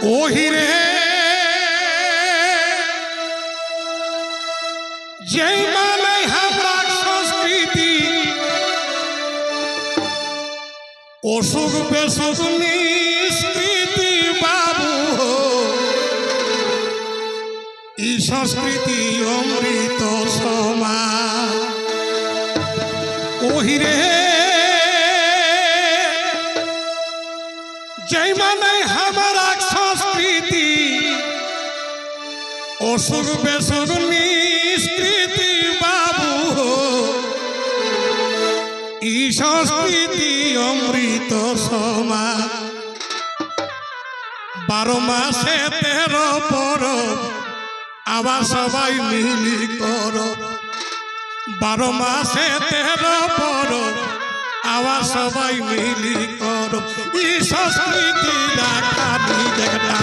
ওহিরে যেই মানে আমরা সংস্কৃতি অসুখ বেসুখ নিষ্কৃতি বাবু এই সংস্কৃতি অমৃত সমান ওহিরে যেই মানে আমরা সংস্কৃতি অসুখ বেসুখ নিষ্কৃতি বাবু এই সংস্কৃতি অমৃত সমান 12 মাসে 13 পরব আবার সবাই মিলি করো 12 মাসে 13 পরব আবার সবাই মিলি করো এই সংস্কৃতি রাখাবি দেখটা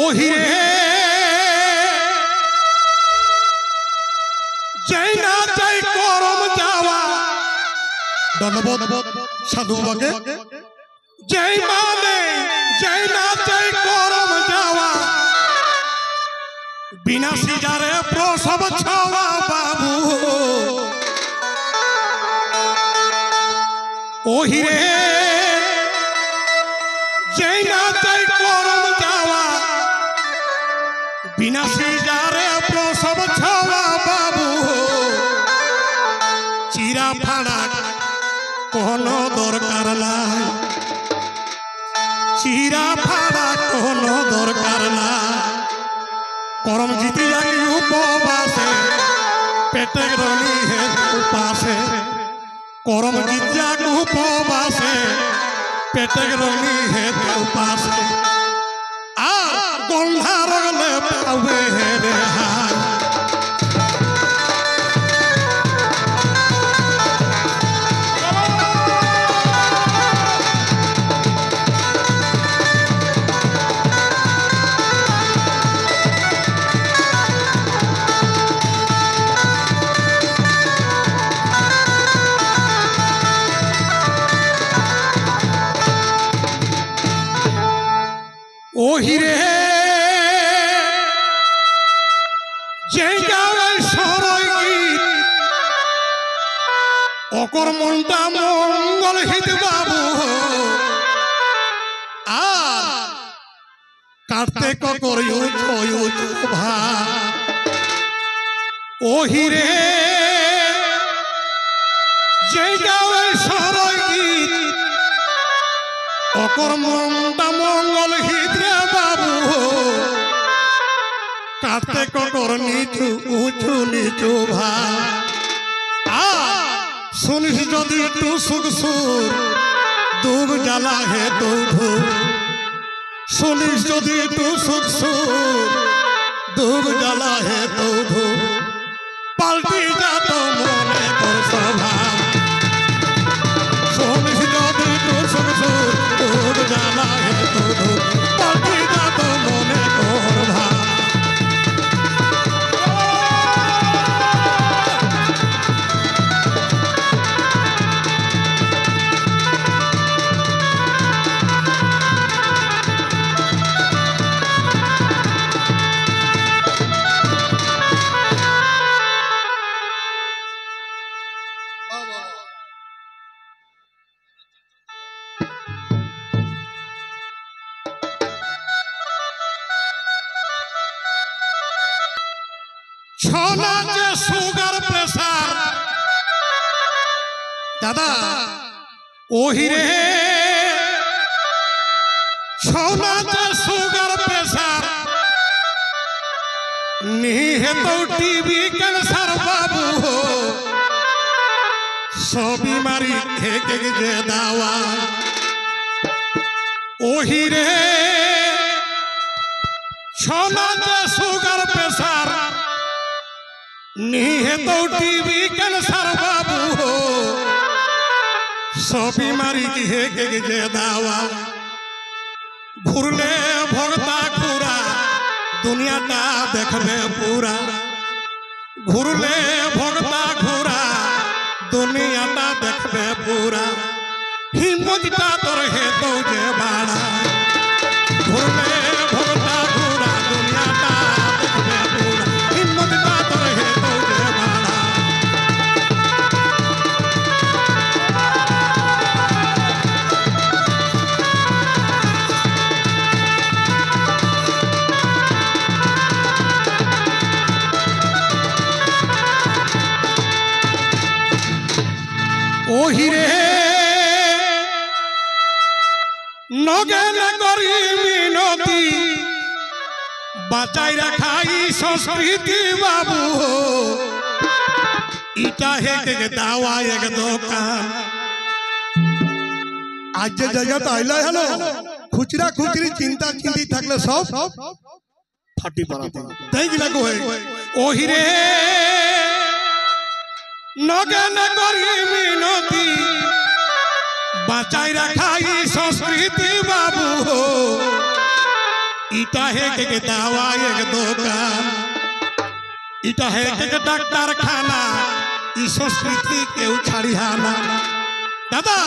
ওহিরে যাই না যাই করম যাওয়া ধন্যবাদ সাধু বাগে যাই মানে যাই না যাই করম যাওয়া বিনা সিজারে প্রসব ছাওয়া বাবু ওহিরে যাই না যাই করম যাওয়া বিনা সিজারে প্রসব ছাওয়া বাবু চিরা ফাড়া কোনো দরকার নাই চিরা ফাড়া কোনো দরকার নাই করম জিতি যাই উপবাসে পেটে রনি হে উপাসে করম জিতি যাই উপবাসে পেটে রনি হে উপাসে আর গন্ধার গলে পাবে রে হাই ওহিরে যেই গাওয়া সরই গীত অকর মনটা মঙ্গল হিত বাবু আর কাটতে ককর ভা ওহিরে যেই গাওয়া সরই গীত অকর মনটা মঙ্গল হিত বাবু কাটতে ককর নিচু উঁচু নিচু ভা শুনিস যদি তু সুখ সুর দুগ জ্বালা হে তু শুনিস যদি তু সুখ সুর দুগ জ্বালা হে তু পাল্টি যা তো মনে কর সভা শুনিস যদি তু সুখ সুর দুগ জ্বালা হে তু পাল্টি যা তো মনে কর ভা ছনা যে সুগার প্রেসার দাদা ওহিরে ছনা যে সুগার প্রেসার নিহে তো টিবি ক্যান্সার বাবু সবই মারি থেকে যে দাওয়া ওহিরে ছনা যে সুগার প্রেসার নিহে তো টিভি ক্যান্সার বাবু হো সবই মারি হে গে যে দাওয়া ঘুরলে ভগতা ঘুরা দুনিয়াটা দেখবে পুরা ঘুরলে ভগতা ঘুরা দুনিয়াটা দেখবে পুরা হিম্মতটা তোর হে তো যে বাড়া ঘুরলে ভগতা ঘুরা দুনিয়াটা দেখবে পুরা হিম্মতটা তোর হে তো যে বাড়া ও হিরে নগেন করি মিনতি বাঁচাই রাখাই সংস্কৃতি বাবু ইটা হে দাওয়া এক দোকান আজ যে জায়গাটা আইলা হলো খুচরা খুচরি চিন্তা চিন্তি থাকলে সব ফাটি পড়াতে তাই গিলা কই ও হিরে নগেন করি মিনতি বাঁচাই রাখাই সংস্কৃতি বাবু ইটা হে কে দাওয়া এক দোকান ইটা হে কে ডাক্তার খানা ই সংস্কৃতি কেউ ছাড়িয়া না দাদা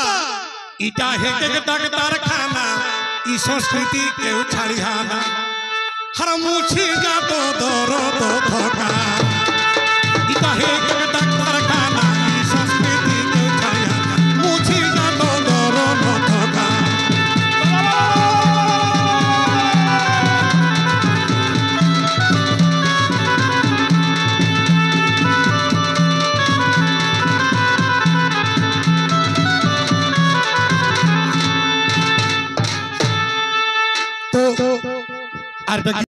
ইটা হে কে ডাক্তার খানা ই সংস্কৃতি কেউ ছাড়িয়া না হর মুছি যা তো দরদ থকা ইটা হে কে ডাক্তার খানা ই সংস্কৃতি কেউ ছাড়িয়া না মুছি যা তো দরদ থকা তো আর